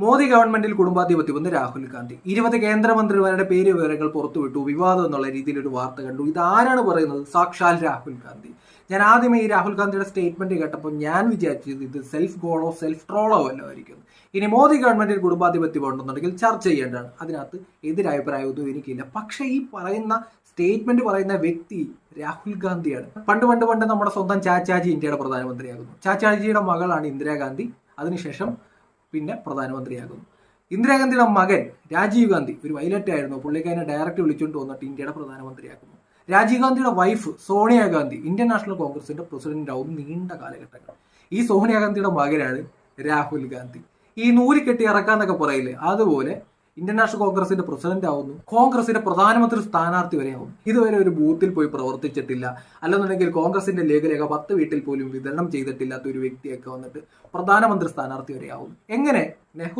മോദി ഗവൺമെന്റിൽ കുടുംബാധിപത്യം വന്ന് രാഹുൽ ഗാന്ധി 20 കേന്ദ്രമന്ത്രിമാരുടെ പേര് വിവരങ്ങൾ പുറത്തുവിട്ടു, വിവാദം എന്നുള്ള രീതിയിൽ ഒരു വാർത്ത കണ്ടു. ഇത് ആരാണ് പറയുന്നത്? സാക്ഷാൽ രാഹുൽ ഗാന്ധി. ഞാൻ ആദ്യമേ ഈ രാഹുൽ ഗാന്ധിയുടെ സ്റ്റേറ്റ്മെന്റ് കേട്ടപ്പോൾ ഞാൻ വിചാരിച്ചത് ഇത് സെൽഫ് ഗോളോ സെൽഫ് ട്രോളോ വല്ലതായിരിക്കും. ഇനി മോദി ഗവൺമെന്റിൽ കുടുംബാധിപത്യം ഉണ്ടെന്നുണ്ടെങ്കിൽ ചർച്ച ചെയ്യേണ്ടതാണ്, അതിനകത്ത് എതിരഭിപ്രായമൊന്നും എനിക്കില്ല. പക്ഷേ ഈ പറയുന്ന സ്റ്റേറ്റ്മെന്റ് പറയുന്ന വ്യക്തി രാഹുൽ ഗാന്ധിയാണ്. പണ്ട് നമ്മുടെ സ്വന്തം ചാച്ചാജി ഇന്ത്യയുടെ പ്രധാനമന്ത്രിയാകുന്നു. ചാച്ചാജിയുടെ മകളാണ് ഇന്ദിരാഗാന്ധി. അതിനുശേഷം പിന്നെ പ്രധാനമന്ത്രിയാകുന്നു. ഇന്ദിരാഗാന്ധിയുടെ മകൻ രാജീവ് ഗാന്ധി ഒരു വൈലറ്റ് ആയിരുന്നു, പുള്ളിക്കാരനെ ഡയറക്റ്റ് വിളിച്ചുകൊണ്ട് വന്നിട്ട് ഇന്ത്യയുടെ പ്രധാനമന്ത്രിയാക്കുന്നു. രാജീവ് ഗാന്ധിയുടെ വൈഫ് സോണിയാഗാന്ധി ഇന്ത്യൻ നാഷണൽ കോൺഗ്രസിന്റെ പ്രസിഡന്റ് ആവും നീണ്ട കാലഘട്ടങ്ങൾ. ഈ സോണിയാഗാന്ധിയുടെ മകനാണ് രാഹുൽ ഗാന്ധി. ഈ നൂല് കെട്ടി ഇറക്കാന്നൊക്കെ പറയില്ലേ, അതുപോലെ ഇന്ത്യൻ നാഷണൽ കോൺഗ്രസിന്റെ പ്രസിഡന്റ് ആവുന്നു, കോൺഗ്രസിന്റെ പ്രധാനമന്ത്രി സ്ഥാനാർത്ഥി വരെ ആവുന്നു. ഇതുവരെ ഒരു ബൂത്തിൽ പോയി പ്രവർത്തിച്ചിട്ടില്ല, അല്ലെന്നുണ്ടെങ്കിൽ കോൺഗ്രസിന്റെ ലേഖലേഖ 10 വീട്ടിൽ പോലും വിതരണം ചെയ്തിട്ടില്ലാത്ത ഒരു വ്യക്തിയൊക്കെ വന്നിട്ട് പ്രധാനമന്ത്രി സ്ഥാനാർത്ഥി വരെ ആവുന്നു. എങ്ങനെ? നെഹ്റു